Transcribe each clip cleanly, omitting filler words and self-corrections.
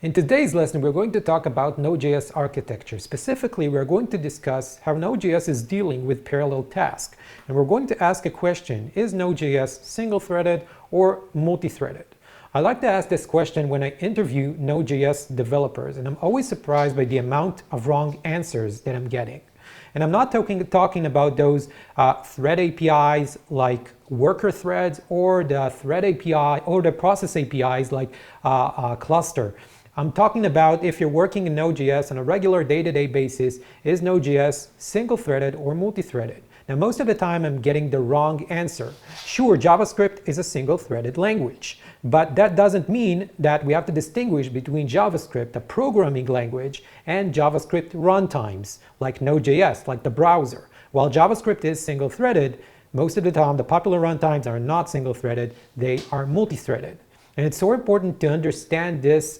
In today's lesson, we're going to talk about Node.js architecture. Specifically, we're going to discuss how Node.js is dealing with parallel tasks. And we're going to ask a question, is Node.js single-threaded or multi-threaded? I like to ask this question when I interview Node.js developers, and I'm always surprised by the amount of wrong answers that I'm getting. And I'm not talking about those thread APIs like worker threads or the thread API or the process APIs like cluster. I'm talking about if you're working in Node.js on a regular day-to-day basis, is Node.js single-threaded or multi-threaded? Now, most of the time I'm getting the wrong answer. Sure, JavaScript is a single-threaded language, but that doesn't mean that we have to distinguish between JavaScript, a programming language, and JavaScript runtimes, like Node.js, like the browser. While JavaScript is single-threaded, most of the time the popular runtimes are not single-threaded, they are multi-threaded. And it's so important to understand this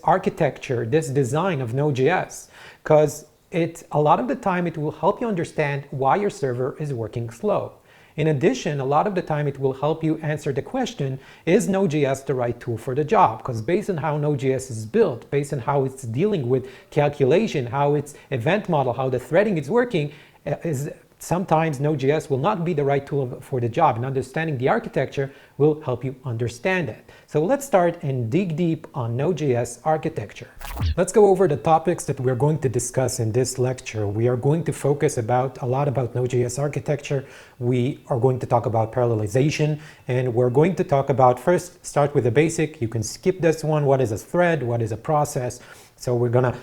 architecture, this design of Node.js, because a lot of the time it will help you understand why your server is working slow. In addition, a lot of the time it will help you answer the question, is Node.js the right tool for the job? Because based on how Node.js is built, based on how it's dealing with calculation, how its event model, how the threading is working, sometimes Node.js will not be the right tool for the job, and understanding the architecture will help you understand it. So let's start and dig deep on Node.js architecture. Let's go over the topics that we're going to discuss in this lecture. We are going to focus a lot about Node.js architecture. We are going to talk about parallelization, and we're going to talk about, first, start with the basic. You can skip this one. What is a thread? What is a process? So we're gonna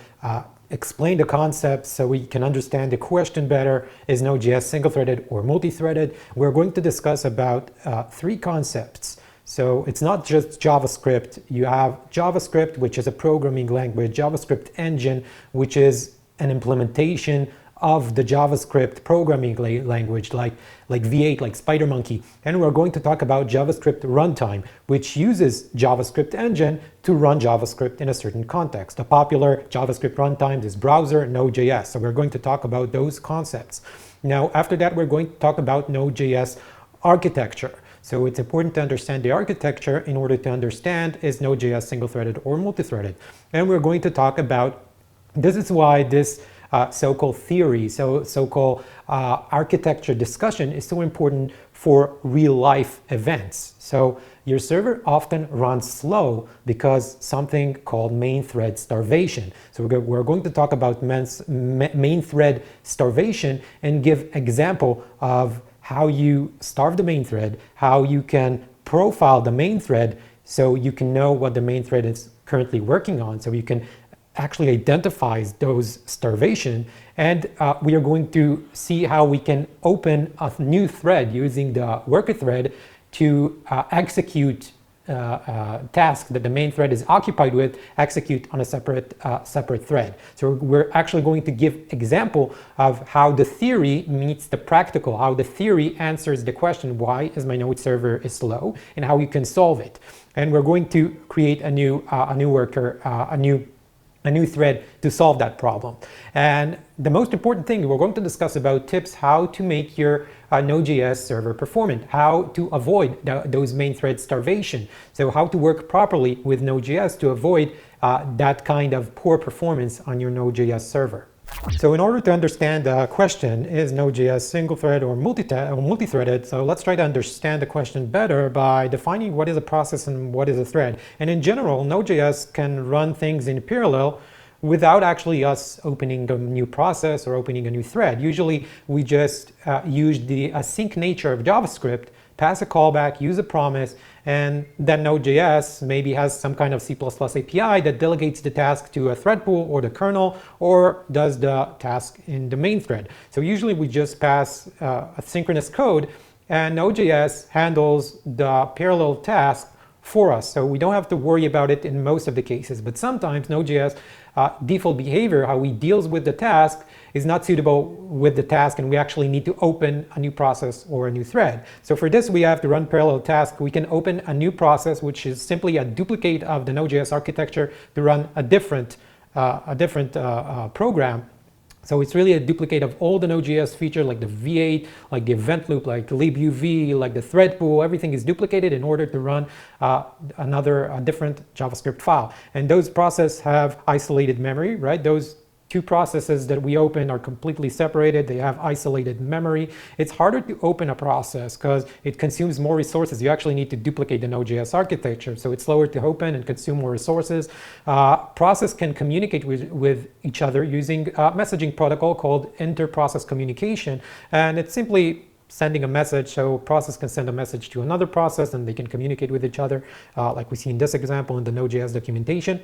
explain the concepts so we can understand the question better. Is Node.js single-threaded or multi-threaded? We're going to discuss about three concepts. So it's not just JavaScript. You have JavaScript, which is a programming language, JavaScript engine, which is an implementation of the JavaScript programming language like V8, like SpiderMonkey. And we're going to talk about JavaScript runtime, which uses JavaScript engine to run JavaScript in a certain context. The popular JavaScript runtime is browser, Node.js. So we're going to talk about those concepts. Now, after that, we're going to talk about Node.js architecture. So it's important to understand the architecture in order to understand, is Node.js single-threaded or multi-threaded? And we're going to talk about, this is why this so-called theory, so-called architecture discussion is so important for real-life events. So your server often runs slow because something called main thread starvation. So we're going to talk about main thread starvation and give example of how you starve the main thread, how you can profile the main thread so you can know what the main thread is currently working on, so you can actually identifies those starvation, and we are going to see how we can open a new thread using the worker thread to execute task that the main thread is occupied with, execute on a separate thread. So we're actually going to give example of how the theory meets the practical, how the theory answers the question, why is my node server is slow, and how you can solve it. And we're going to create a new worker, a new thread to solve that problem. And the most important thing, we're going to discuss about tips how to make your Node.js server performant, how to avoid those main thread starvation. So how to work properly with Node.js to avoid that kind of poor performance on your Node.js server. So in order to understand the question, is Node.js single-thread or multi-threaded, so let's try to understand the question better by defining what is a process and what is a thread. And in general, Node.js can run things in parallel without actually us opening a new process or opening a new thread. Usually we just use the async nature of JavaScript, pass a callback, use a promise, and then Node.js maybe has some kind of C++ API that delegates the task to a thread pool or the kernel, or does the task in the main thread. So usually we just pass asynchronous code, and Node.js handles the parallel task for us. So we don't have to worry about it in most of the cases, but sometimes Node.js default behavior, how we deals with the task, is not suitable with the task, and we actually need to open a new process or a new thread. So for this, we have to run parallel task. We can open a new process, which is simply a duplicate of the Node.js architecture, to run a different program. So it's really a duplicate of all the Node.js features like the V8, like the event loop, like libuv, like the thread pool. Everything is duplicated in order to run a different JavaScript file. And those processes have isolated memory, right? Those two processes that we open are completely separated. They have isolated memory. It's harder to open a process because it consumes more resources. You actually need to duplicate the Node.js architecture. So it's slower to open and consume more resources. Process can communicate with each other using a messaging protocol called inter-process communication. And it's simply sending a message, so process can send a message to another process and they can communicate with each other, like we see in this example in the Node.js documentation.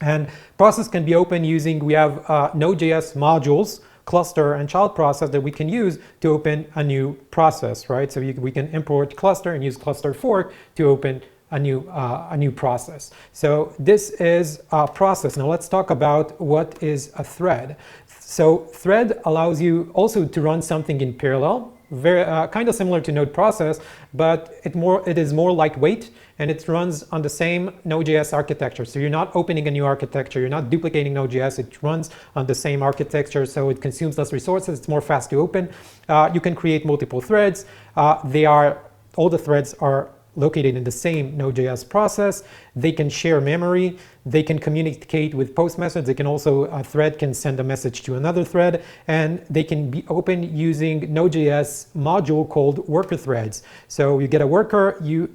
And process can be open using, we have Node.js modules, cluster and child process that we can use to open a new process, right? So we can import cluster and use cluster fork to open a new process. So this is a process. Now let's talk about what is a thread. So thread allows you also to run something in parallel, very kind of similar to node process, but it is more lightweight and it runs on the same Node.js architecture. So you're not opening a new architecture, you're not duplicating Node.js, it runs on the same architecture, so it consumes less resources, it's more fast to open. You can create multiple threads. All the threads are located in the same Node.js process. They can share memory. They can communicate with post methods. They can also, a thread can send a message to another thread, and they can be open using Node.js module called worker threads. So you get a worker, you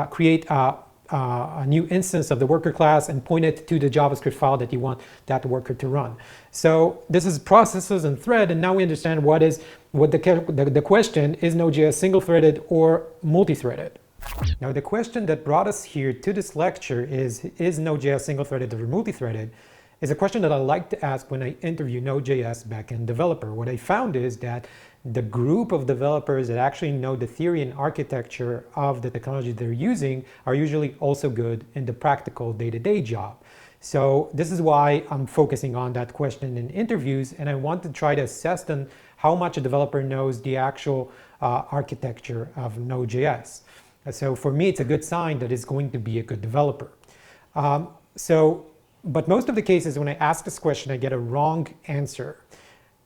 create a new instance of the worker class and point it to the JavaScript file that you want that worker to run. So this is processes and thread, and now we understand what the question is: Node.js single-threaded or multi-threaded? Now the question that brought us here to this lecture is Node.js single-threaded or multi-threaded? Is a question that I like to ask when I interview Node.js backend developer. What I found is that the group of developers that actually know the theory and architecture of the technology they're using are usually also good in the practical day-to-day job. So this is why I'm focusing on that question in interviews, and I want to try to assess then how much a developer knows the actual architecture of Node.js. So for me, it's a good sign that it's going to be a good developer. But most of the cases when I ask this question, I get a wrong answer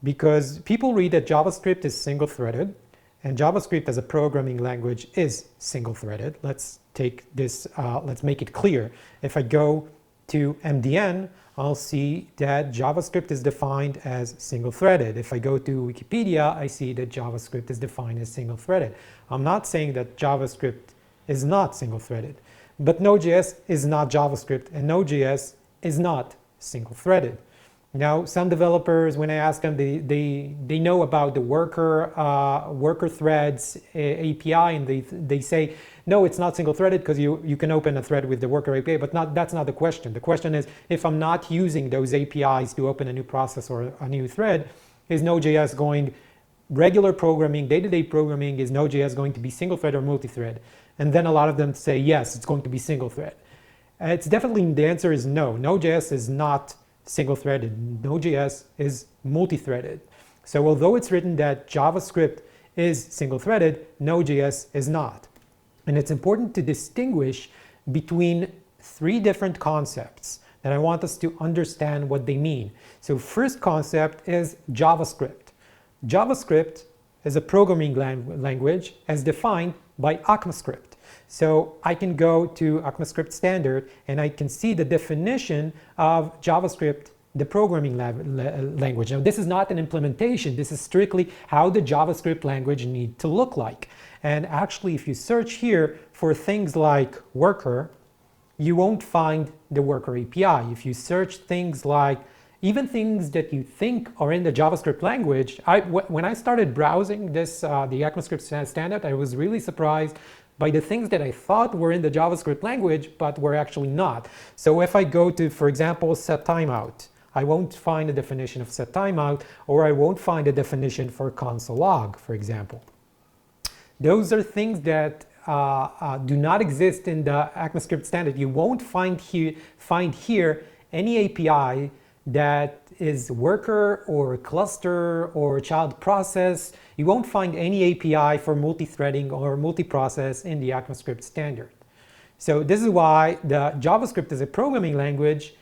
because people read that JavaScript is single-threaded and JavaScript as a programming language is single-threaded. Let's take this, let's make it clear. If I go to MDN, I'll see that JavaScript is defined as single-threaded. If I go to Wikipedia, I see that JavaScript is defined as single-threaded. I'm not saying that JavaScript is not single-threaded, but Node.js is not JavaScript, and Node.js is not single-threaded. Now, some developers, when I ask them, they know about the worker threads API, and they say, no, it's not single-threaded because you can open a thread with the worker API, but that's not the question. The question is, if I'm not using those APIs to open a new process or a new thread, is Node.js going regular programming, day-to-day programming, is Node.js going to be single-thread or multi-thread? And then a lot of them say, yes, it's going to be single-thread. It's definitely, the answer is no. Node.js is not single-threaded. Node.js is multi-threaded. So although it's written that JavaScript is single-threaded, Node.js is not. And it's important to distinguish between three different concepts that I want us to understand what they mean. So first concept is JavaScript. JavaScript is a programming language as defined by ECMAScript. So I can go to ECMAScript standard and I can see the definition of JavaScript, the programming language. Now this is not an implementation, this is strictly how the JavaScript language needs to look like. And actually if you search here for things like worker, you won't find the worker API. If you search things like, even things that you think are in the JavaScript language, when I started browsing this, the ECMAScript standard, I was really surprised by the things that I thought were in the JavaScript language, but were actually not. So if I go to, for example, set timeout, I won't find a definition of set timeout, or I won't find a definition for console log, for example. Those are things that do not exist in the ECMAScript standard. You won't find here any API that is worker or cluster or child process. You won't find any API for multi-threading or multi-process in the ECMAScript standard. So this is why the JavaScript as a programming language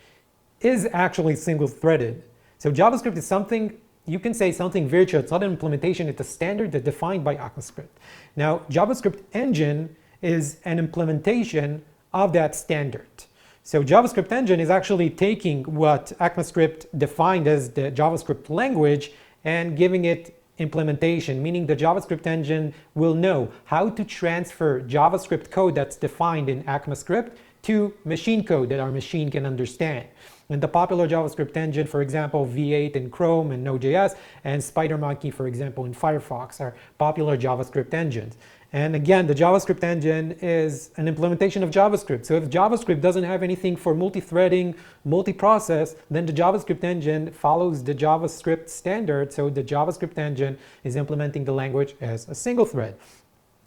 is actually single-threaded. So JavaScript is something you can say something virtual. It's not an implementation, it's a standard that's defined by ECMAScript. Now, JavaScript Engine is an implementation of that standard. So JavaScript Engine is actually taking what ECMAScript defined as the JavaScript language and giving it implementation, meaning the JavaScript engine will know how to transfer JavaScript code that's defined in ECMAScript to machine code that our machine can understand. And the popular JavaScript engine, for example, V8 in Chrome and Node.js, and SpiderMonkey, for example, in Firefox, are popular JavaScript engines. And again, the JavaScript engine is an implementation of JavaScript. So if JavaScript doesn't have anything for multi-threading, multi-process, then the JavaScript engine follows the JavaScript standard. So the JavaScript engine is implementing the language as a single thread.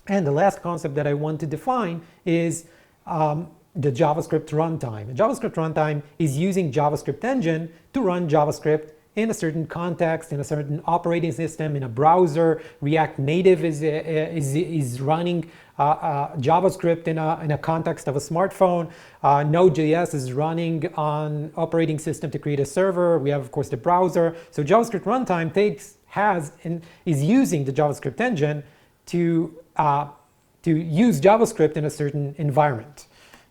And the last concept that I want to define is the JavaScript runtime. A JavaScript runtime is using JavaScript engine to run JavaScript in a certain context, in a certain operating system, in a browser. React Native is running JavaScript in a context of a smartphone. Node.js is running on operating system to create a server. We have, of course, the browser. So JavaScript runtime is using the JavaScript engine to use JavaScript in a certain environment.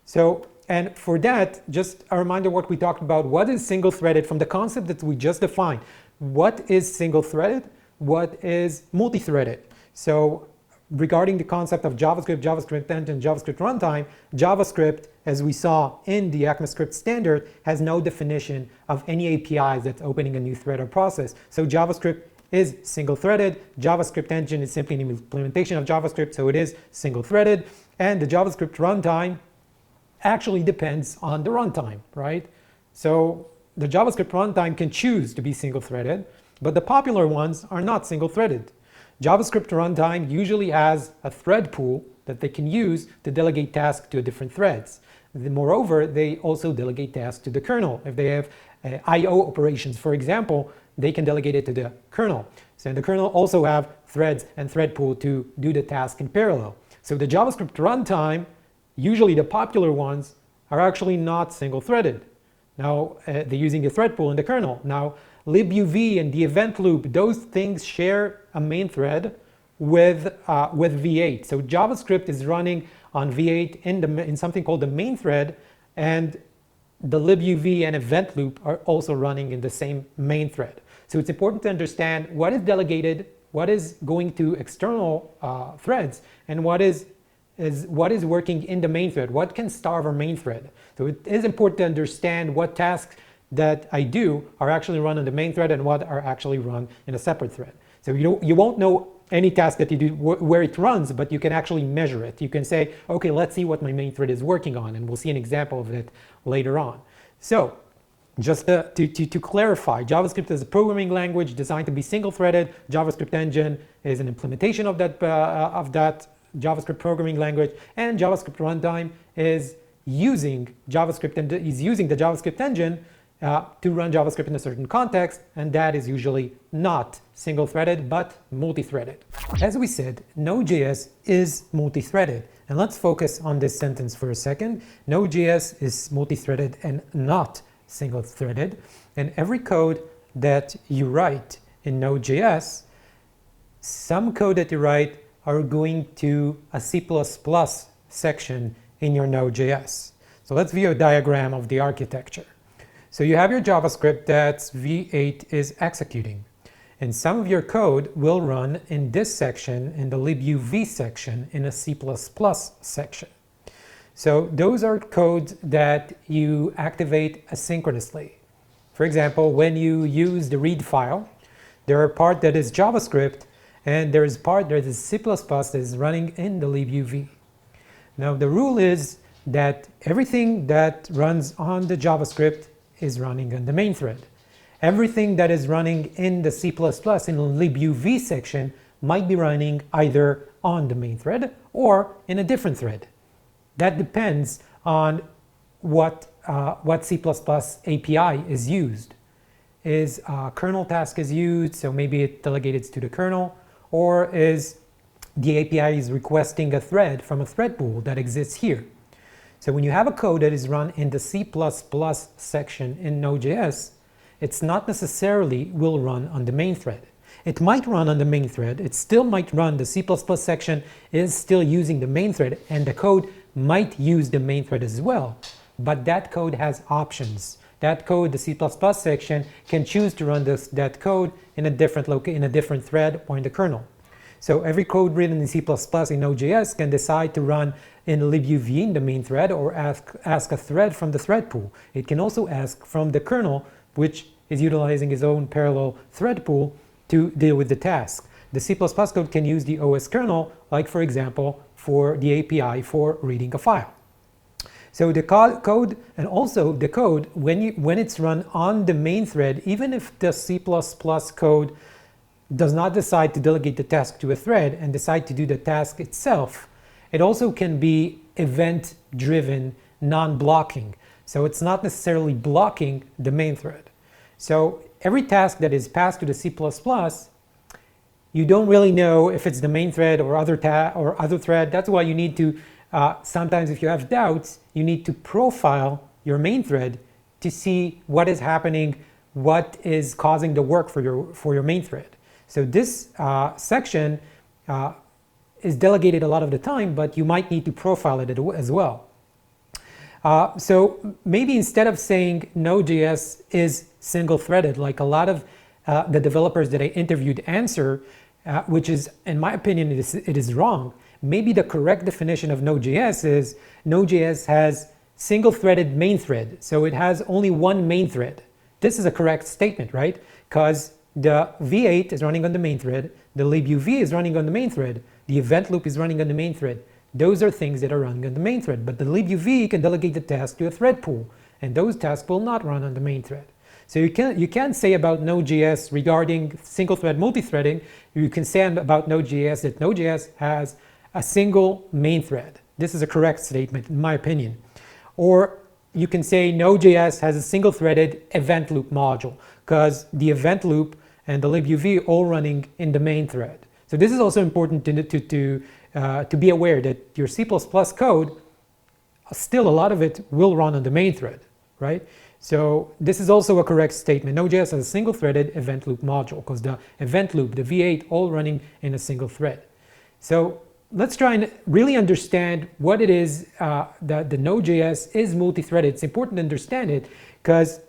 So, and for that, just a reminder what we talked about. What is single-threaded from the concept that we just defined? What is single-threaded? What is multi-threaded? So regarding the concept of JavaScript, JavaScript engine, JavaScript runtime, JavaScript, as we saw in the ECMAScript standard, has no definition of any APIs that's opening a new thread or process. So JavaScript is single-threaded. JavaScript engine is simply an implementation of JavaScript, so it is single-threaded. And the JavaScript runtime actually depends on the runtime, right? So the JavaScript runtime can choose to be single-threaded, but the popular ones are not single-threaded. JavaScript runtime usually has a thread pool that they can use to delegate tasks to different threads. Moreover, they also delegate tasks to the kernel. If they have I/O operations, for example, they can delegate it to the kernel. So the kernel also have threads and thread pool to do the task in parallel. So the JavaScript runtime, usually the popular ones, are actually not single-threaded. Now, they're using a thread pool in the kernel. Now, libuv and the event loop, those things share a main thread with V8. So JavaScript is running on V8 in something called the main thread, and the libuv and event loop are also running in the same main thread. So it's important to understand what is delegated, what is going to external threads, and what is working in the main thread, what can starve our main thread. So it is important to understand what tasks that I do are actually run on the main thread and what are actually run in a separate thread. So you won't know any task that you do where it runs, but you can actually measure it. You can say, okay, let's see what my main thread is working on, and we'll see an example of it later on. So just to clarify, JavaScript is a programming language designed to be single-threaded. JavaScript engine is an implementation of that JavaScript programming language, and JavaScript runtime is using JavaScript and is using the JavaScript engine to run JavaScript in a certain context, and that is usually not single-threaded but multi-threaded. As we said, Node.js is multi-threaded, and let's focus on this sentence for a second. Node.js is multi-threaded and not single-threaded, and every code that you write in Node.js, some code that you write are going to a C++ section in your Node.js. So let's view a diagram of the architecture. So you have your JavaScript that's V8 is executing, and some of your code will run in this section, in the libuv section, in a C++ section. So those are codes that you activate asynchronously. For example, when you use the read file, there are part that is JavaScript, and there is part that is C++ that is running in the libuv. Now the rule is that everything that runs on the JavaScript is running on the main thread. Everything that is running in the C++ in the libuv section might be running either on the main thread or in a different thread. That depends on what C++ API is used. Is a kernel task is used, so maybe it delegates to the kernel, or is the API is requesting a thread from a thread pool that exists here. So when you have a code that is run in the C++ section in Node.js, it's not necessarily will run on the main thread. It might run on the main thread, it still might run, the C++ section is still using the main thread, and the code might use the main thread as well, but that code has options. That code, the C++ section, can choose to run that code in a different thread or in the kernel. So every code written in C++ in Node.js can decide to run in libuv in the main thread, or ask a thread from the thread pool. It can also ask from the kernel, which is utilizing its own parallel thread pool to deal with the task. The C++ code can use the OS kernel, like for example, for the API for reading a file. So the code, and also the code, when it's run on the main thread, even if the C++ code does not decide to delegate the task to a thread and decide to do the task itself, it also can be event-driven, non-blocking. So it's not necessarily blocking the main thread. So every task that is passed to the C++, you don't really know if it's the main thread or other thread. That's why you need to, sometimes if you have doubts, you need to profile your main thread to see what is happening, what is causing the work for your main thread. So this section is delegated a lot of the time, but you might need to profile it as well. So maybe instead of saying Node.js is single-threaded, like a lot of the developers that I interviewed answer, which is, in my opinion, it is wrong. Maybe the correct definition of Node.js is Node.js has single-threaded main thread, so it has only one main thread. This is a correct statement, right? Because the V8 is running on the main thread, the libuv is running on the main thread, the event loop is running on the main thread. Those are things that are running on the main thread, but the libuv can delegate the task to a thread pool, and those tasks will not run on the main thread. So you can say about Node.js regarding single-thread multi-threading, you can say about Node.js that Node.js has a single main thread. This is a correct statement, in my opinion. Or you can say Node.js has a single-threaded event loop module, because the event loop and the libuv all running in the main thread. So this is also important to be aware that your C++ code, still a lot of it will run on the main thread, right? So this is also a correct statement. Node.js has a single-threaded event loop module, because the event loop, the V8, all running in a single thread. So let's try and really understand what it is that the Node.js is multi-threaded. It's important to understand it, because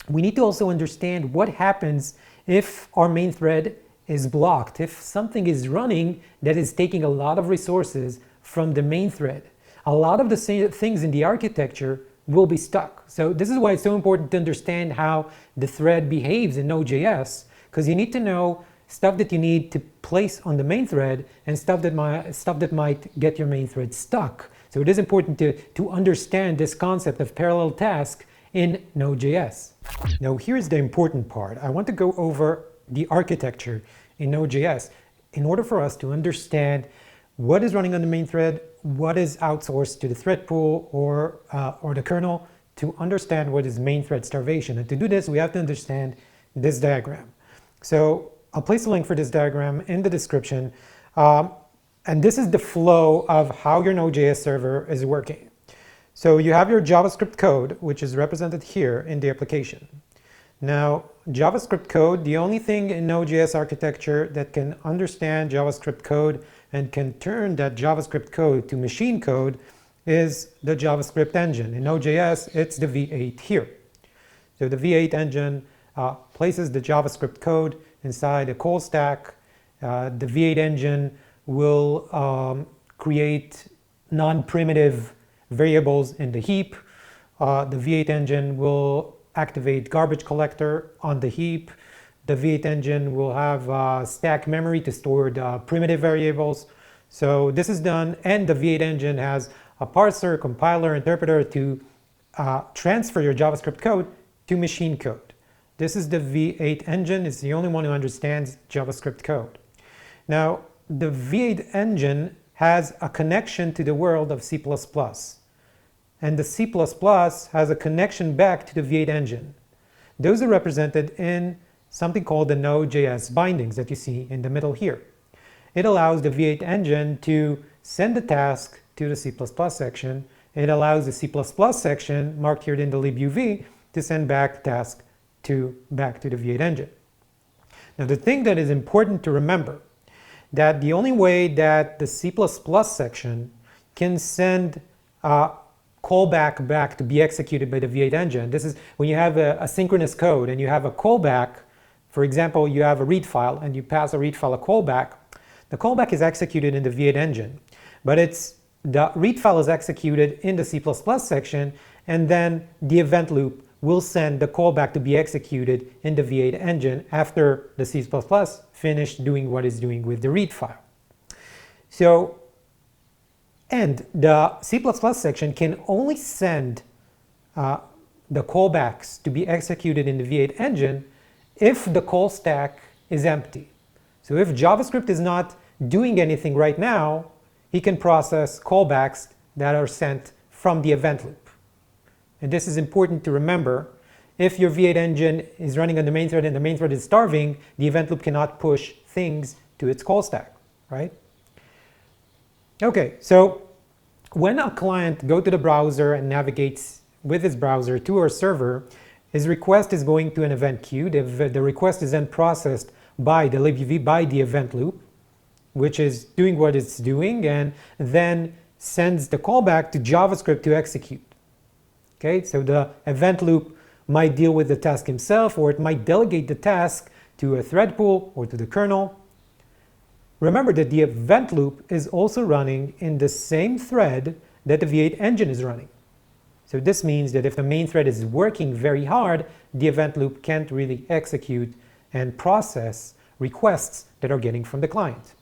we need to also understand what happens if our main thread is blocked, if something is running that is taking a lot of resources from the main thread. A lot of the same things in the architecture will be stuck. So this is why it's so important to understand how the thread behaves in Node.js, because you need to know stuff that you need to place on the main thread and stuff that might get your main thread stuck. So it is important to understand this concept of parallel task in Node.js. Now here's the important part. I want to go over the architecture in Node.js in order for us to understand what is running on the main thread, what is outsourced to the thread pool or the kernel, to understand what is main thread starvation. And to do this, we have to understand this diagram. So I'll place a link for this diagram in the description. And this is the flow of how your Node.js server is working. So you have your JavaScript code, which is represented here in the application. Now, JavaScript code, the only thing in Node.js architecture that can understand JavaScript code and can turn that JavaScript code to machine code is the JavaScript engine. In Node.js, it's the V8 here. So the V8 engine places the JavaScript code inside a call stack. The V8 engine will create non-primitive variables in the heap. The V8 engine will activate garbage collector on the heap. The V8 engine will have stack memory to store the primitive variables. So this is done, and the V8 engine has a parser, compiler, interpreter to transfer your JavaScript code to machine code. This is the V8 engine. It's the only one who understands JavaScript code. Now, the V8 engine has a connection to the world of C++. And the C++ has a connection back to the V8 engine. Those are represented in something called the Node.js bindings that you see in the middle here. It allows the V8 engine to send the task to the C++ section. It allows the C++ section, marked here in the libuv, to send back task back to the V8 engine. Now the thing that is important to remember, that the only way that the C++ section can send a callback back to be executed by the V8 engine. This is when you have a asynchronous code and you have a callback. For example, you have a read file and you pass a read file a callback. The callback is executed in the V8 engine, but the read file is executed in the C++ section, and then the event loop will send the callback to be executed in the V8 engine after the C++ finished doing what it's doing with the read file. So, and the C++ section can only send the callbacks to be executed in the V8 engine if the call stack is empty. So if JavaScript is not doing anything right now, he can process callbacks that are sent from the event loop. And this is important to remember. If your V8 engine is running on the main thread and the main thread is starving, the event loop cannot push things to its call stack, right? Okay, so when a client goes to the browser and navigates with his browser to our server, his request is going to an event queue. The request is then processed by the libuv, by the event loop, which is doing what it's doing, and then sends the callback to JavaScript to execute. Okay, so the event loop might deal with the task himself, or it might delegate the task to a thread pool or to the kernel. Remember that the event loop is also running in the same thread that the V8 engine is running. So this means that if the main thread is working very hard, the event loop can't really execute and process requests that are getting from the client.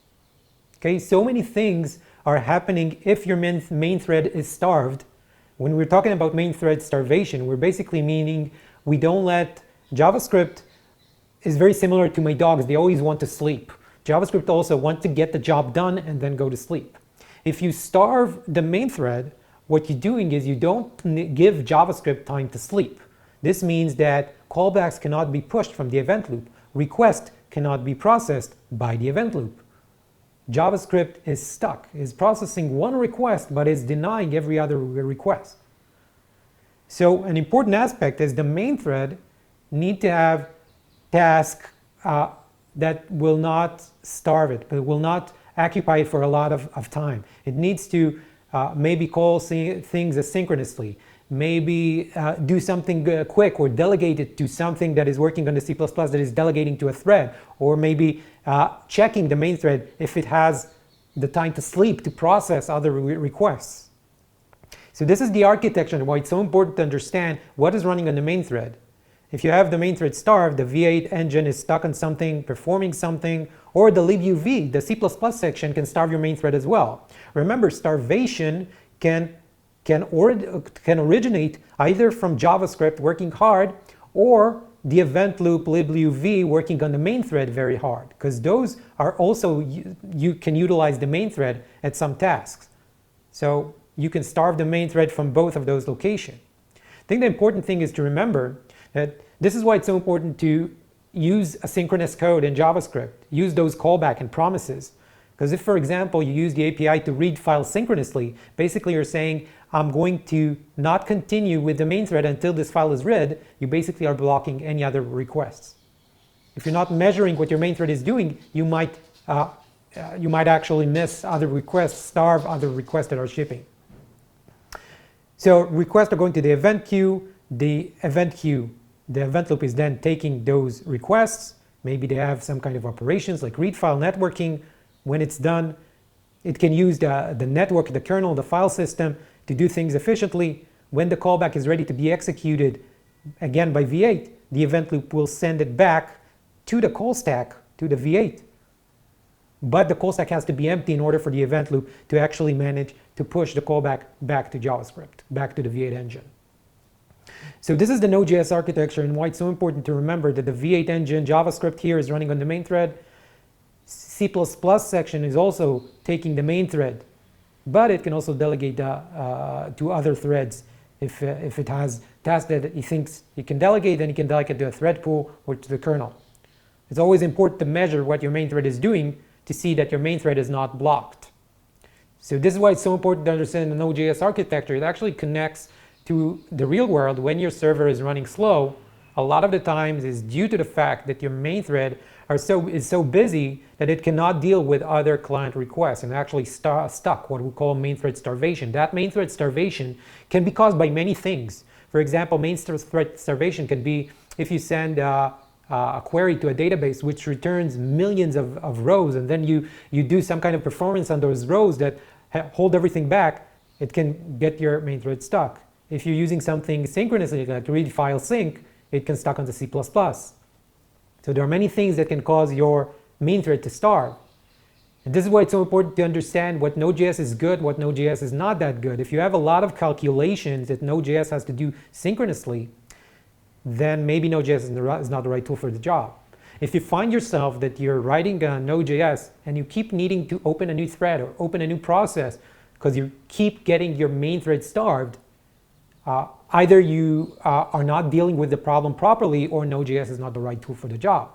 Okay, so many things are happening if your main thread is starved. When we're talking about main thread starvation, we're basically meaning we don't let JavaScript is very similar to my dogs. They always want to sleep. JavaScript also wants to get the job done and then go to sleep. If you starve the main thread, what you're doing is you don't give JavaScript time to sleep. This means that callbacks cannot be pushed from the event loop. Requests cannot be processed by the event loop. JavaScript is stuck, is processing one request, but is denying every other request. So an important aspect is the main thread need to have tasks that will not starve it, but will not occupy it for a lot of time. It needs to maybe call things asynchronously, maybe do something quick, or delegate it to something that is working on the C++ that is delegating to a thread, or maybe checking the main thread if it has the time to sleep to process other requests. So this is the architecture and why it's so important to understand what is running on the main thread. If you have the main thread starved, the V8 engine is stuck on something, performing something, or the libuv, the C++ section, can starve your main thread as well. Remember, starvation can originate either from JavaScript working hard or the event loop libuv working on the main thread very hard, because those are also, you can utilize the main thread at some tasks. So you can starve the main thread from both of those locations. I think the important thing is to remember that this is why it's so important to use asynchronous code in JavaScript, use those callback and promises. Because if, for example, you use the API to read files synchronously, basically you're saying, I'm going to not continue with the main thread until this file is read, you basically are blocking any other requests. If you're not measuring what your main thread is doing, you might actually miss other requests, starve other requests that are shipping. So requests are going to the event queue. The event loop is then taking those requests. Maybe they have some kind of operations like read file networking. When it's done, it can use the network, the kernel, the file system to do things efficiently. When the callback is ready to be executed, again by V8, the event loop will send it back to the call stack, to the V8. But the call stack has to be empty in order for the event loop to actually manage to push the callback back to JavaScript, back to the V8 engine. So this is the Node.js architecture and why it's so important to remember that the V8 engine JavaScript here is running on the main thread. C++ section is also taking the main thread, but it can also delegate to other threads. If it has tasks that he thinks he can delegate, then he can delegate to a thread pool or to the kernel. It's always important to measure what your main thread is doing to see that your main thread is not blocked. So this is why it's so important to understand the Node.js architecture. It actually connects to the real world. When your server is running slow, a lot of the times is due to the fact that your main thread is so busy that it cannot deal with other client requests and actually stuck, what we call main thread starvation. That main thread starvation can be caused by many things. For example, main thread starvation can be if you send a query to a database which returns millions of rows, and then you do some kind of performance on those rows that hold everything back, it can get your main thread stuck. If you're using something synchronously like read file sync, it can stuck on the C++. So there are many things that can cause your main thread to starve. And this is why it's so important to understand what Node.js is good, what Node.js is not that good. If you have a lot of calculations that Node.js has to do synchronously, then maybe Node.js is not the right tool for the job. If you find yourself that you're writing Node.js and you keep needing to open a new thread or open a new process because you keep getting your main thread starved, either you are not dealing with the problem properly or Node.js is not the right tool for the job,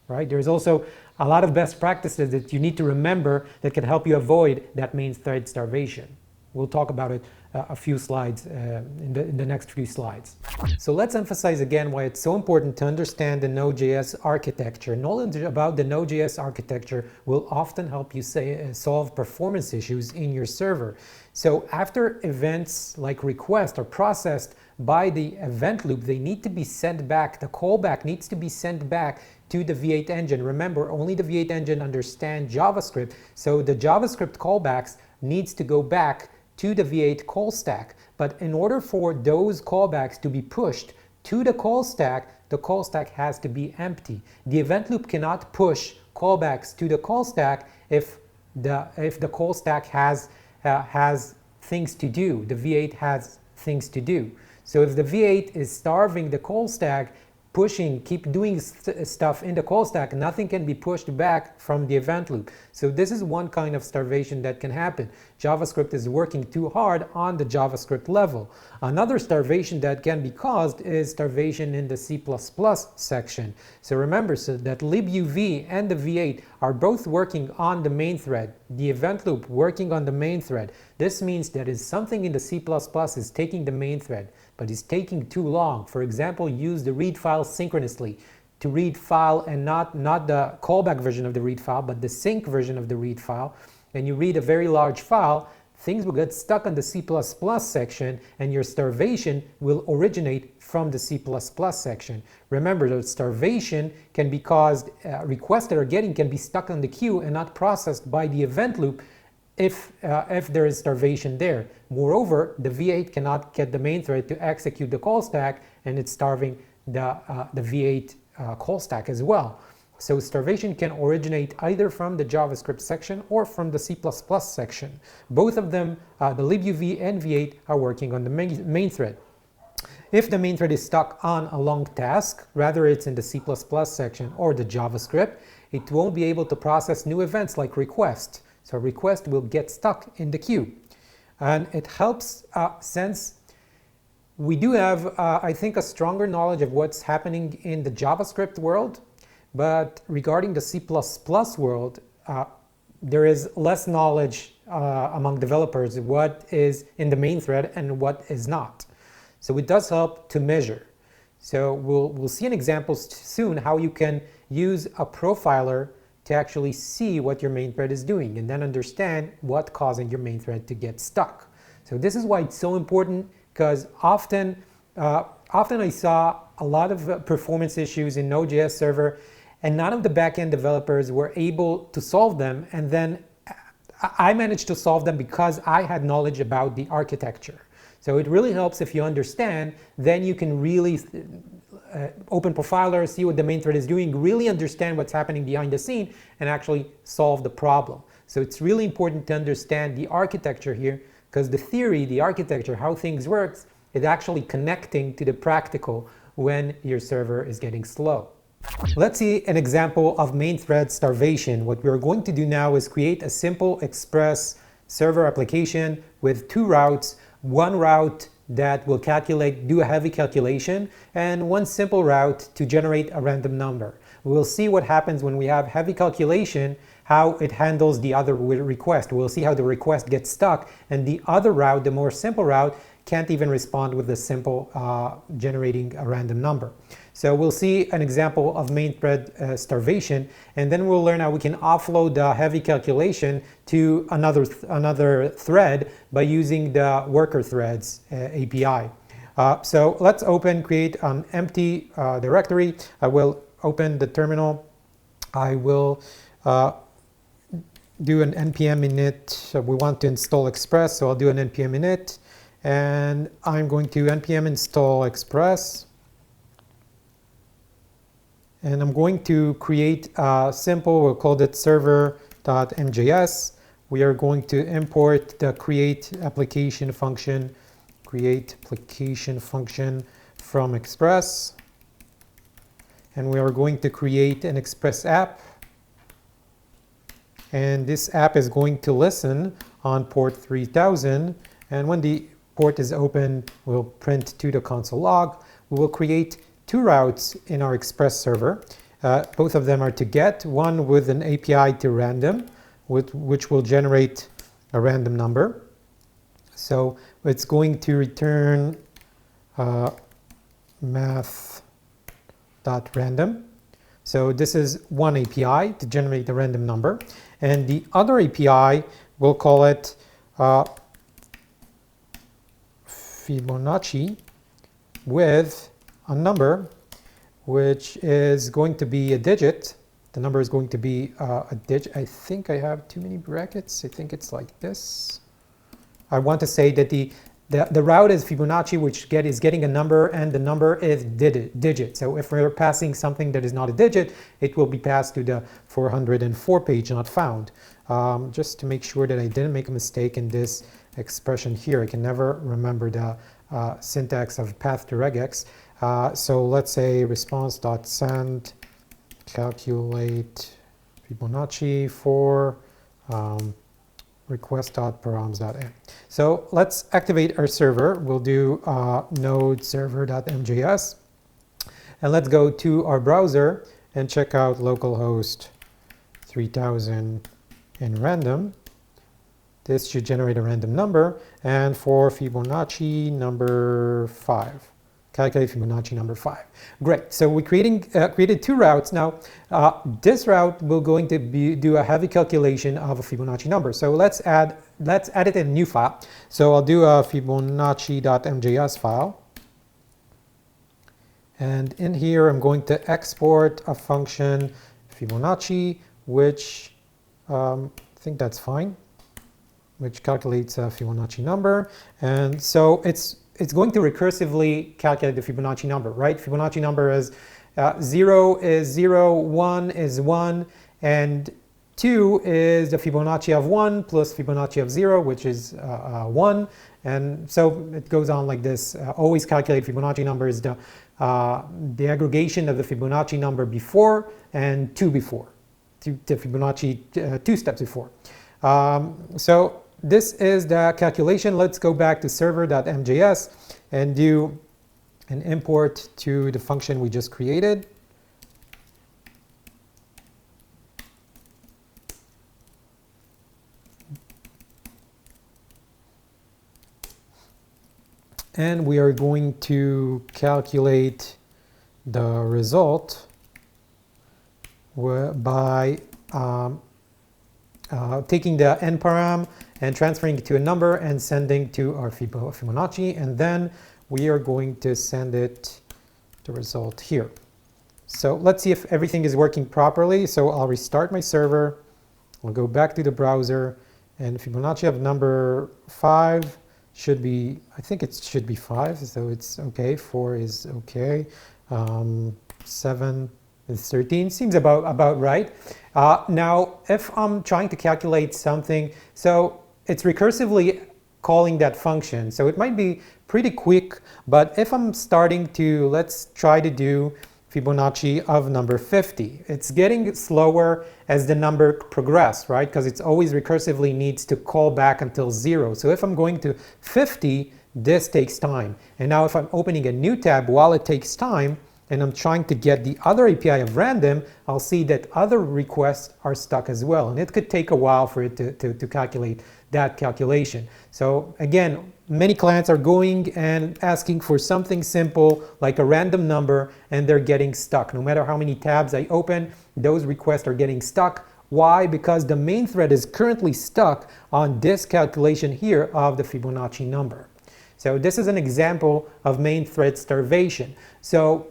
right? There's also a lot of best practices that you need to remember that can help you avoid that main thread starvation. We'll talk about it a few slides in the next few slides. So let's emphasize again why it's so important to understand the Node.js architecture. Knowledge about the Node.js architecture will often help you solve performance issues in your server. So after events like requests are processed by the event loop, they need to be sent back. The callback needs to be sent back to the V8 engine. Remember, only the V8 engine understands JavaScript, so the JavaScript callbacks needs to go back to the V8 call stack. But in order for those callbacks to be pushed to the call stack has to be empty. The event loop cannot push callbacks to the call stack if the call stack has things to do. The V8 has things to do. So if the V8 is starving the call stack, keep doing stuff in the call stack, nothing can be pushed back from the event loop. So this is one kind of starvation that can happen. JavaScript is working too hard on the JavaScript level. Another starvation that can be caused is starvation in the C++ section. So remember, that libuv and the V8 are both working on the main thread, the event loop working on the main thread. This means that is something in the C++ is taking the main thread, but is taking too long. For example, use the read file synchronously to read file, and not the callback version of the read file, but the sync version of the read file. And you read a very large file, things will get stuck on the C++ section, and your starvation will originate from the C++ section. Remember that starvation can be caused, requests that are getting can be stuck on the queue and not processed by the event loop if there is starvation there. Moreover, the V8 cannot get the main thread to execute the call stack, and it's starving the V8 call stack as well. So starvation can originate either from the JavaScript section or from the C++ section. Both of them, the libuv and V8, are working on the main thread. If the main thread is stuck on a long task, whether it's in the C++ section or the JavaScript, it won't be able to process new events like request. So request will get stuck in the queue. And it helps since we do have, I think, a stronger knowledge of what's happening in the JavaScript world, but regarding the C++ world, there is less knowledge among developers what is in the main thread and what is not. So it does help to measure. So we'll see an example soon how you can use a profiler to actually see what your main thread is doing and then understand what's causing your main thread to get stuck. So this is why it's so important, because often I saw a lot of performance issues in Node.js server, and none of the backend developers were able to solve them, and then I managed to solve them because I had knowledge about the architecture. So it really helps if you understand, then you can really open profiler, see what the main thread is doing, really understand what's happening behind the scene, and actually solve the problem. So it's really important to understand the architecture here, because the theory, the architecture, how things work, is actually connecting to the practical when your server is getting slow. Let's see an example of main thread starvation. What we're going to do now is create a simple express server application with two routes. One route that will do a heavy calculation, and one simple route to generate a random number. We'll see what happens when we have heavy calculation, how it handles the other request. We'll see how the request gets stuck, and the other route, the more simple route, can't even respond with the simple generating a random number. So we'll see an example of main thread starvation, and then we'll learn how we can offload the heavy calculation to another thread by using the worker threads API. So let's create an empty directory. I will open the terminal. I will do an npm init. We want to install Express, so I'll do an npm init, and I'm going to npm install Express. And I'm going to create a simple, we'll call it server.mjs. We are going to import the create application function from Express. And we are going to create an Express app. And this app is going to listen on port 3000. And when the port is open, we'll print to the console log. We will create 2 routes in our Express server. Both of them are to get, one with an API to random, which will generate a random number. So it's going to return math.random. So this is one API to generate the random number. And the other API, we'll call it Fibonacci with a number which is going to be a digit. The number is going to be a digit. I think I have too many brackets. I think it's like this. I want to say that the route is Fibonacci, which is getting a number, and the number is digit. So if we're passing something that is not a digit, it will be passed to the 404 page, not found. Just to make sure that I didn't make a mistake in this expression here. I can never remember the syntax of path to regex. So let's say response.send calculate Fibonacci for request.params.m. So let's activate our server. We'll do node server.mjs. And let's go to our browser and check out localhost 3000 in random. This should generate a random number. And for Fibonacci number 5. Calculate Fibonacci number 5. Great. So we created 2 routes. Now, this route will going to do a heavy calculation of a Fibonacci number. So let's add it in a new file. So I'll do a Fibonacci.mjs file. And in here, I'm going to export a function Fibonacci, which I think that's fine, which calculates a Fibonacci number. And so it's going to recursively calculate the Fibonacci number, right? Fibonacci number is 0 is 0, 1 is 1, and 2 is the Fibonacci of 1 plus Fibonacci of 0, which is 1. And so it goes on like this. Always calculate Fibonacci number is the aggregation of the Fibonacci number before and 2 before, the Fibonacci 2 steps before. So this is the calculation. Let's go back to server.mjs and do an import to the function we just created. And we are going to calculate the result by taking the n param and transferring it to a number and sending to our Fibonacci, and then we are going to send it the result here. So let's see if everything is working properly. So I'll restart my server. I'll go back to the browser, and Fibonacci of number 5 should be, I think it should be 5, so it's okay. 4 is okay. 7 is 13, seems about right. Now, if I'm trying to calculate something, so it's recursively calling that function. So it might be pretty quick, but if I'm starting to, let's try to do Fibonacci of number 50. It's getting slower as the number progresses, right? Because it's always recursively needs to call back until 0. So if I'm going to 50, this takes time. And now if I'm opening a new tab while it takes time, and I'm trying to get the other API of random, I'll see that other requests are stuck as well. And it could take a while for it to calculate that calculation. So again, many clients are going and asking for something simple like a random number, and they're getting stuck. No matter how many tabs I open, those requests are getting stuck. Why? Because the main thread is currently stuck on this calculation here of the Fibonacci number. So this is an example of main thread starvation. So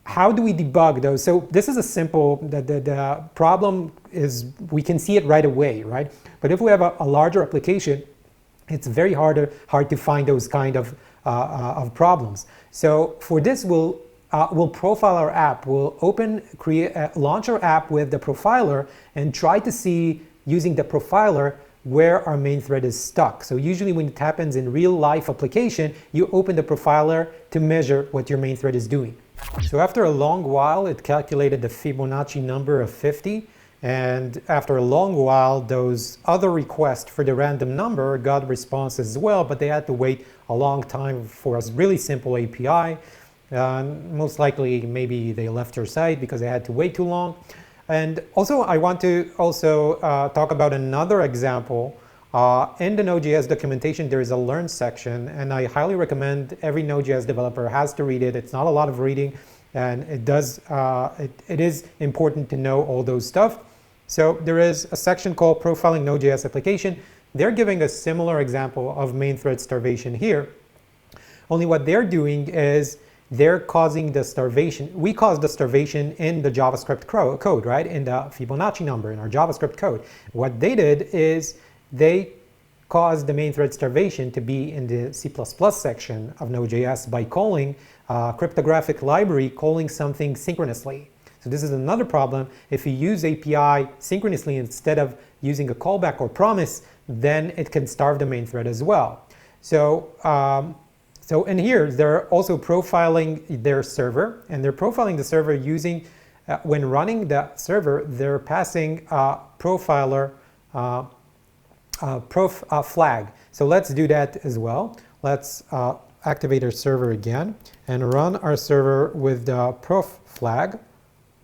how do we debug those? So this is a simple, the problem is we can see it right away, right? But if we have a larger application, it's very hard to find those kind of problems. So for this, we'll profile our app. We'll launch our app with the profiler and try to see, using the profiler, where our main thread is stuck. So usually when it happens in real life application, you open the profiler to measure what your main thread is doing. So after a long while, it calculated the Fibonacci number of 50. And after a long while, those other requests for the random number got responses as well, but they had to wait a long time for a really simple API. Most likely, maybe they left your site because they had to wait too long. And also, I want to talk about another example. In the Node.js documentation, there is a Learn section, and I highly recommend every Node.js developer has to read it. It's not a lot of reading, and it is important to know all those stuff. So there is a section called Profiling Node.js Application. They're giving a similar example of main thread starvation here. Only what they're doing is they're causing the starvation. We caused the starvation in the JavaScript code, right? In the Fibonacci number in our JavaScript code. What they did is they caused the main thread starvation to be in the C++ section of Node.js by calling a cryptographic library, calling something synchronously. So this is another problem. If you use API synchronously instead of using a callback or promise, then it can starve the main thread as well. So in here, they're also profiling their server, and they're profiling the server using, when running the server, they're passing a profiler flag. So let's do that as well. Let's activate our server again and run our server with the prof flag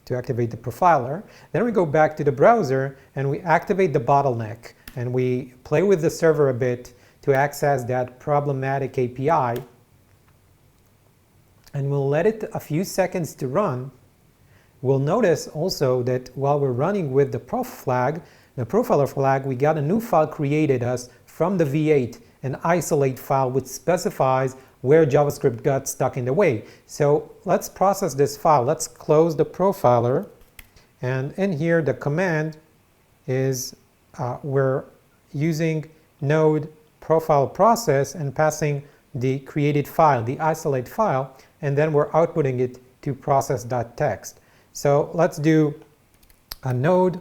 to activate the profiler. Then we go back to the browser and we activate the bottleneck, and we play with the server a bit to access that problematic API. And we'll let it a few seconds to run. We'll notice also that while we're running with the prof flag, the profiler flag, we got a new file created us from the V8, an isolate file which specifies where JavaScript got stuck in the way. So let's process this file. Let's close the profiler. And in here, the command is we're using node profile process and passing the created file, the isolate file, and then we're outputting it to process.txt. So let's do a node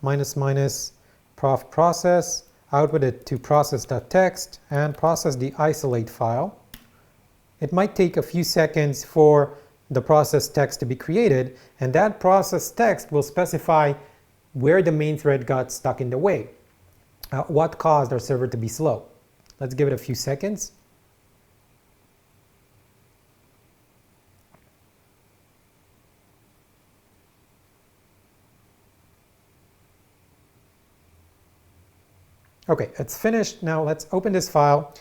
--prof process, output it to process.txt, and process the isolate file. It might take a few seconds for the process text to be created, and that process text will specify where the main thread got stuck in the way, what caused our server to be slow. Let's give it a few seconds. Okay, it's finished. Now let's open this file.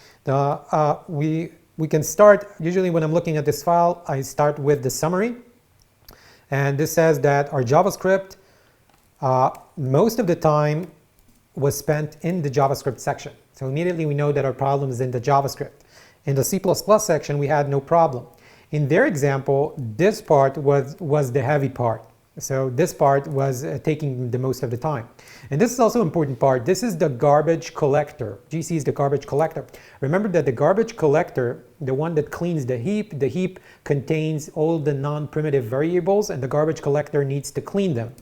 We can start, usually when I'm looking at this file, I start with the summary. And this says that our JavaScript, most of the time, was spent in the JavaScript section. So immediately we know that our problem is in the JavaScript. In the C++ section, we had no problem. In their example, this part was the heavy part. So this part was taking the most of the time. And this is also an important part. This is the garbage collector. GC is the garbage collector. Remember that the garbage collector, the one that cleans the heap contains all the non-primitive variables, and the garbage collector needs to clean them.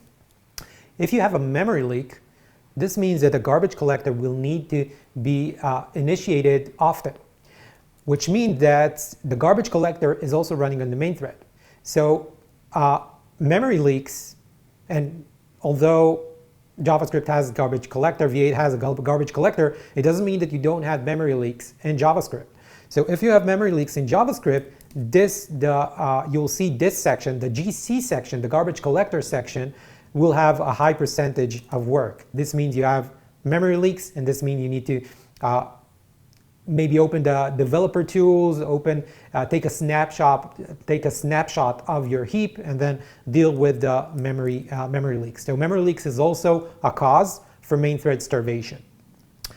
If you have a memory leak, this means that the garbage collector will need to be initiated often, which means that the garbage collector is also running on the main thread. So memory leaks, and although JavaScript has garbage collector, V8 has a garbage collector, it doesn't mean that you don't have memory leaks in JavaScript. So if you have memory leaks in JavaScript, you'll see this section, the GC section, the garbage collector section, will have a high percentage of work. This means you have memory leaks, and this means you need to maybe open the developer tools, take a snapshot of your heap, and then deal with the memory leaks. So memory leaks is also a cause for main thread starvation.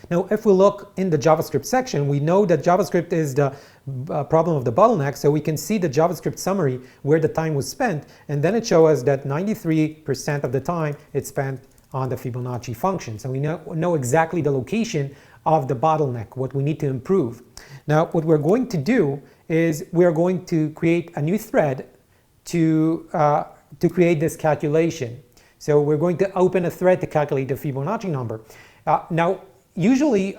Now, if we look in the JavaScript section, we know that JavaScript is the problem of the bottleneck, so we can see the JavaScript summary where the time was spent, and then it shows us that 93% of the time it's spent on the Fibonacci function. So we know exactly the location of the bottleneck, what we need to improve. Now, what we're going to do is we're going to create a new thread to create this calculation. So we're going to open a thread to calculate the Fibonacci number. Now, usually,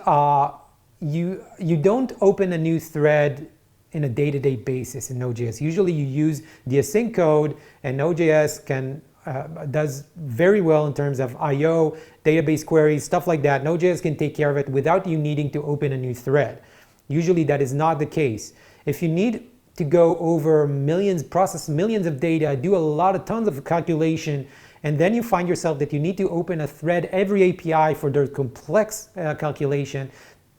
you don't open a new thread in a day-to-day basis in Node.js. Usually you use the async code, and Node.js does very well in terms of I/O, database queries, stuff like that. Node.js can take care of it without you needing to open a new thread. Usually that is not the case. If you need to go over process millions of data, do tons of calculation, and then you find yourself that you need to open a thread every API for their complex calculation,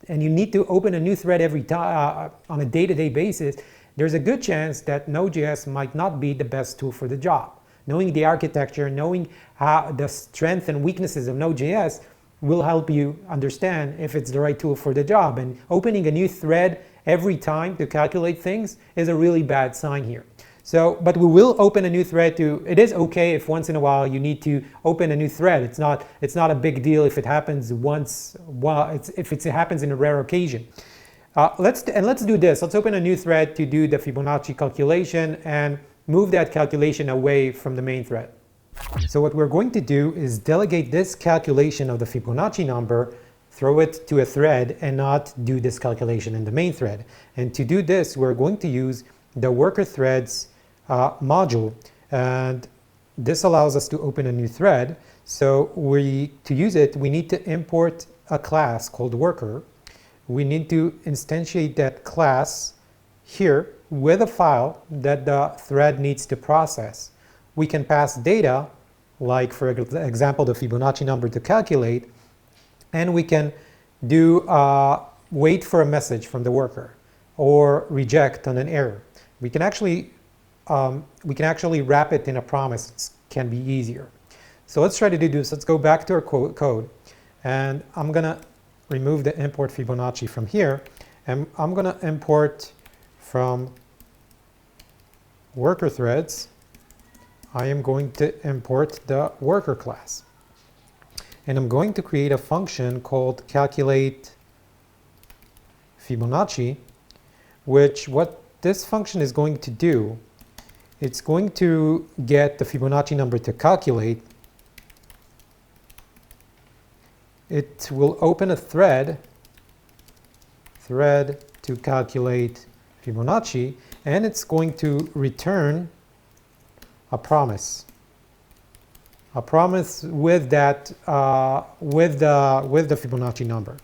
and you need to open a new thread every time on a day-to-day basis, there's a good chance that Node.js might not be the best tool for the job. Knowing the architecture, knowing the strengths and weaknesses of Node.js will help you understand if it's the right tool for the job. And opening a new thread every time to calculate things is a really bad sign here. So, but we will open a new thread it is okay if once in a while you need to open a new thread. It's not a big deal if it happens once, if it happens in a rare occasion. Let's do this. Let's open a new thread to do the Fibonacci calculation and move that calculation away from the main thread. So what we're going to do is delegate this calculation of the Fibonacci number, throw it to a thread, and not do this calculation in the main thread. And to do this, we're going to use the worker threads module, and this allows us to open a new thread. So to use it, we need to import a class called worker. We need to instantiate that class here with a file that the thread needs to process. We can pass data, like for example the Fibonacci number to calculate, and we can do wait for a message from the worker or reject on an error. We can actually wrap it in a promise. It can be easier. So let's try to do this. Let's go back to our code, and I'm gonna remove the import Fibonacci from here, and I'm gonna import from worker threads. I am going to import the worker class, and I'm going to create a function called calculate Fibonacci, which what this function is going to do, it's going to get the Fibonacci number to calculate. It will open a thread to calculate Fibonacci, and it's going to return a promise with that with the Fibonacci number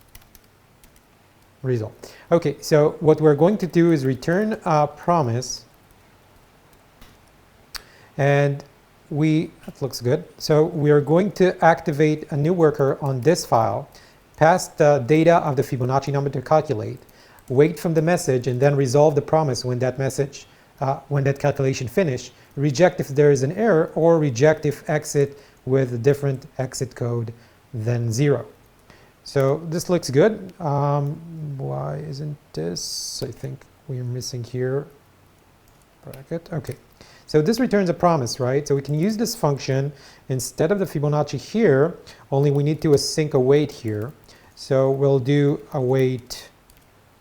result. Okay, so what we're going to do is return a promise, and that looks good. So we are going to activate a new worker on this file, pass the data of the Fibonacci number to calculate, wait from the message, and then resolve the promise when that message, when that calculation finished, reject if there is an error, or reject if exit with a different exit code than 0. So this looks good. Why isn't this? I think we're missing here. Bracket. Okay. So this returns a promise, right? So we can use this function instead of the Fibonacci here, only we need to async await here. So we'll do await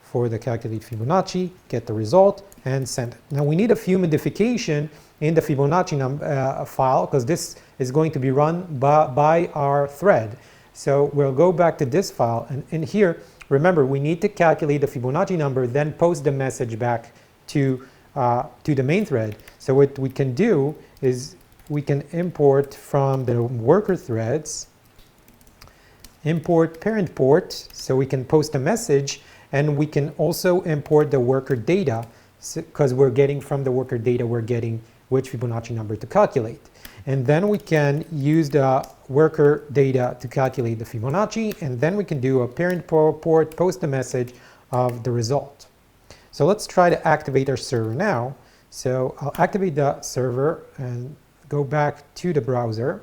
for the calculate Fibonacci, get the result, and send it. Now we need a few modification in the Fibonacci file, because this is going to be run by our thread. So we'll go back to this file, and in here, remember, we need to calculate the Fibonacci number, then post the message back to the main thread. So what we can do is we can import from the worker threads, import parent port, so we can post a message, and we can also import the worker data. because we're getting from the worker data, we're getting which Fibonacci number to calculate. And then we can use the worker data to calculate the Fibonacci, and then we can do a parent port, post a message of the result. So let's try to activate our server now. So I'll activate the server and go back to the browser,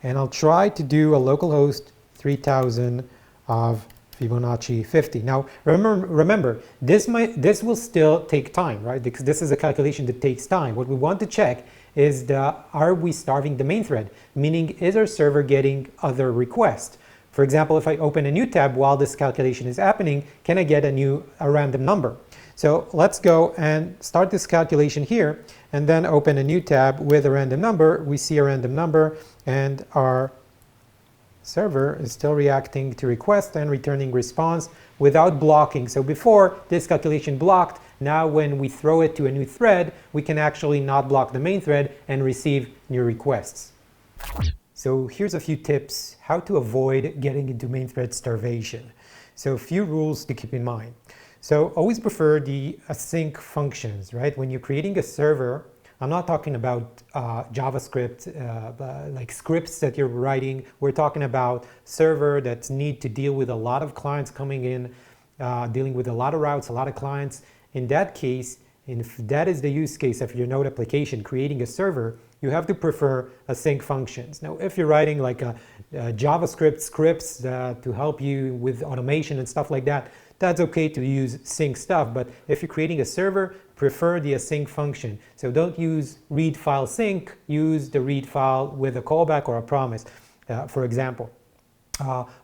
and I'll try to do a localhost 3000 of Fibonacci 50. Now remember this will still take time, right? Because this is a calculation that takes time. What we want to check is are we starving the main thread? Meaning, is our server getting other requests? For example, if I open a new tab while this calculation is happening, can I get a random number? So let's go and start this calculation here, and then open a new tab with a random number. We see a random number, and our server is still reacting to request and returning response without blocking. So before, this calculation blocked. Now when we throw it to a new thread, we can actually not block the main thread and receive new requests. So here's a few tips how to avoid getting into main thread starvation. So a few rules to keep in mind. So always prefer the async functions, right? When you're creating a server, I'm not talking about JavaScript, like scripts that you're writing. We're talking about server that need to deal with a lot of clients coming in, dealing with a lot of routes, a lot of clients. In that case, if that is the use case of your Node application, creating a server, you have to prefer async functions. Now, if you're writing like a JavaScript scripts to help you with automation and stuff like that, that's okay to use sync stuff. But if you're creating a server, prefer the async function. So don't use read file sync, use the read file with a callback or a promise, for example.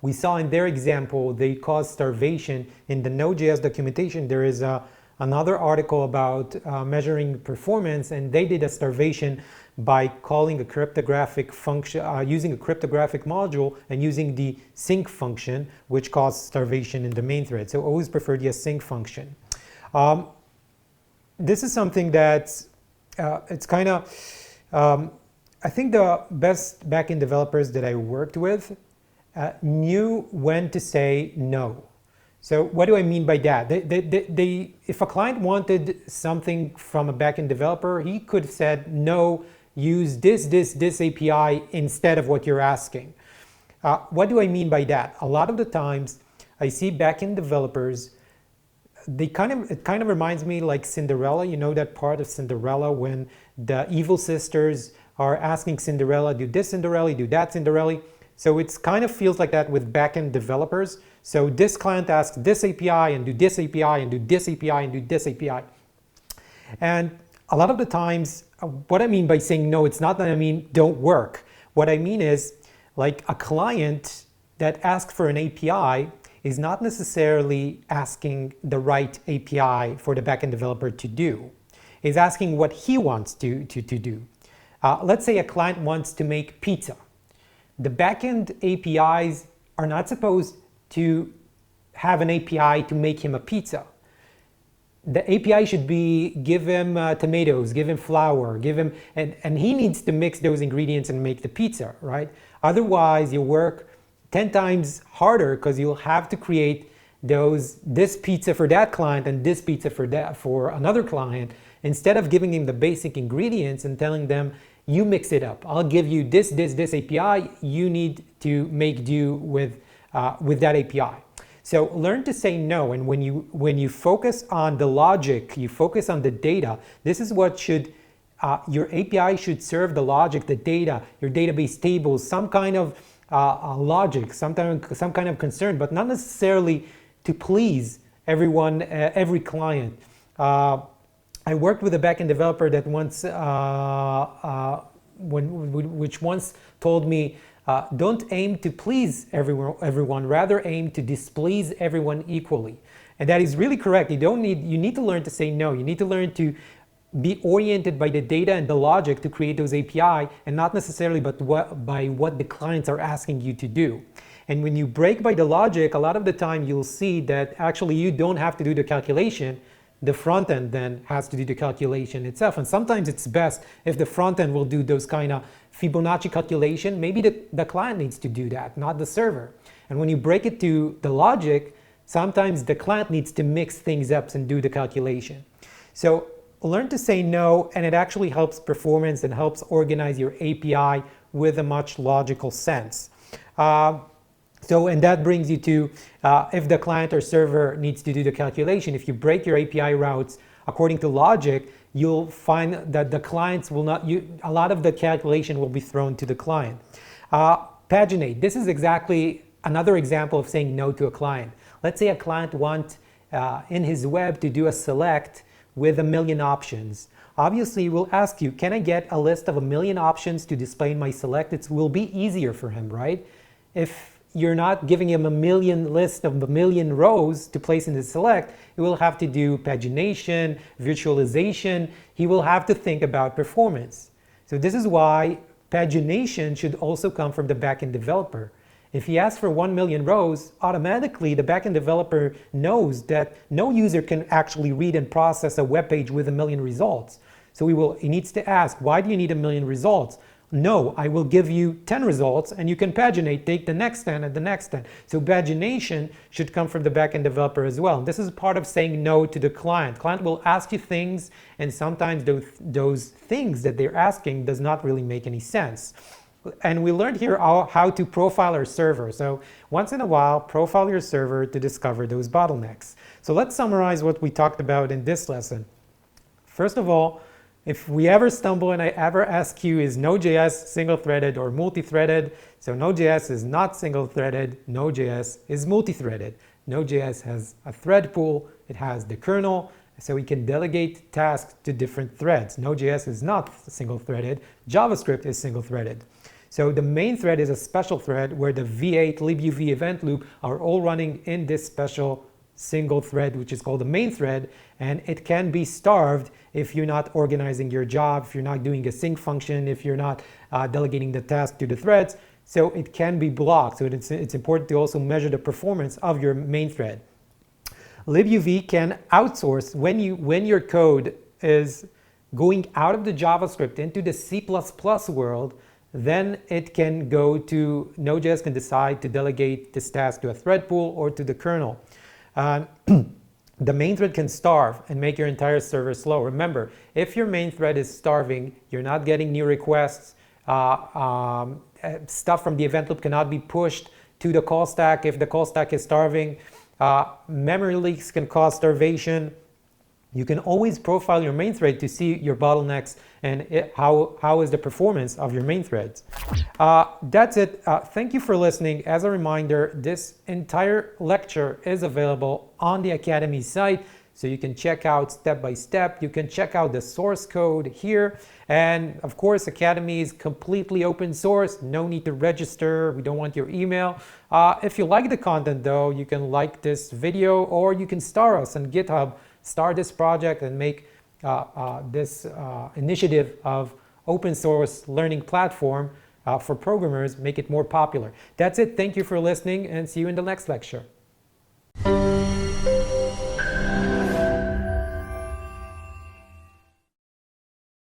We saw in their example, they caused starvation. In the Node.js documentation, there is another article about measuring performance, and they did a starvation by calling a cryptographic function, using a cryptographic module and using the sync function, which caused starvation in the main thread. So always prefer the async function. This is something that's, it's kind of, I think the best backend developers that I worked with knew when to say no. So what do I mean by that? If a client wanted something from a backend developer, he could have said, no, use this API instead of what you're asking. What do I mean by that? A lot of the times I see backend developers, it kind of reminds me like Cinderella. You know that part of Cinderella when the evil sisters are asking Cinderella, do this Cinderella, do that Cinderella. So it kind of feels like that with backend developers. So this client asks this API and do this API and do this API and do this API. And a lot of the times, what I mean by saying no, it's not that I mean don't work. What I mean is like a client that asks for an API is not necessarily asking the right API for the backend developer to do. Is asking what he wants to do. Let's say a client wants to make pizza. The backend APIs are not supposed to have an API to make him a pizza. The API should be give him tomatoes, give him flour, give him, and he needs to mix those ingredients and make the pizza, right? Otherwise, you'll work 10 times harder because you'll have to create this pizza for that client and this pizza for another client, instead of giving him the basic ingredients and telling them, you mix it up. I'll give you this API. You need to make do with that API. So learn to say no, and when you focus on the logic, you focus on the data. This is what should your API should serve the logic, the data, your database tables, some kind of logic, some kind of concern, but not necessarily to please everyone, every client. I worked with a backend developer that once, which once told me, don't aim to please everyone, rather aim to displease everyone equally. And that is really correct. You need to learn to say no. You need to learn to be oriented by the data and the logic to create those API, and not necessarily by what the clients are asking you to do. And when you break by the logic, a lot of the time you'll see that actually you don't have to do the calculation. The front end then has to do the calculation itself. And sometimes it's best if the front end will do those kind of Fibonacci calculation. Maybe the client needs to do that, not the server. And when you break it to the logic, sometimes the client needs to mix things up and do the calculation. So learn to say no, and it actually helps performance and helps organize your API with a much logical sense. And that brings you to if the client or server needs to do the calculation, if you break your API routes according to logic, you'll find that the clients will not, a lot of the calculation will be thrown to the client. Paginate, this is exactly another example of saying no to a client. Let's say a client wants in his web to do a select with 1 million options. Obviously, we'll ask you, can I get a list of 1 million options to display in my select? It will be easier for him, right? If you're not giving him a million list of 1 million rows to place in the select, he will have to do pagination, virtualization. He will have to think about performance. So this is why pagination should also come from the backend developer. If he asks for 1 million rows, automatically the backend developer knows that no user can actually read and process a web page with 1 million results. So he needs to ask, why do you need 1 million results? No, I will give you 10 results and you can paginate, take the next 10 and the next 10. So pagination should come from the backend developer as well. This is part of saying no to the client. Client will ask you things, and sometimes those things that they're asking does not really make any sense. And we learned here how to profile our server. So once in a while, profile your server to discover those bottlenecks. So let's summarize what we talked about in this lesson. First of all, if we ever stumble and I ever ask you, is Node.js single-threaded or multi-threaded? So Node.js is not single-threaded, Node.js is multi-threaded. Node.js has a thread pool, it has the kernel, so we can delegate tasks to different threads. Node.js is not single-threaded, JavaScript is single-threaded. So the main thread is a special thread where the V8, libuv, event loop are all running in this special single thread, which is called the main thread, and it can be starved if you're not organizing your job, if you're not doing a sync function, if you're not delegating the task to the threads. So it can be blocked. So it's important to also measure the performance of your main thread. libuv can outsource when your code is going out of the JavaScript into the C++ world. Then it can go to Node.js can decide to delegate this task to a thread pool or to the kernel. The main thread can starve and make your entire server slow. Remember, if your main thread is starving, you're not getting new requests, stuff from the event loop cannot be pushed to the call stack if the call stack is starving. Memory leaks can cause starvation. You can always profile your main thread to see your bottlenecks and how is the performance of your main threads. That's it. Thank you for listening. As a reminder, this entire lecture is available on the Academy site, so you can check out step by step. You can check out the source code here. And of course, Academy is completely open source. No need to register. We don't want your email. If you like the content though, you can like this video, or you can star us on GitHub. Start this project and make this initiative of open source learning platform for programmers, make it more popular. That's it. Thank you for listening, and see you in the next lecture.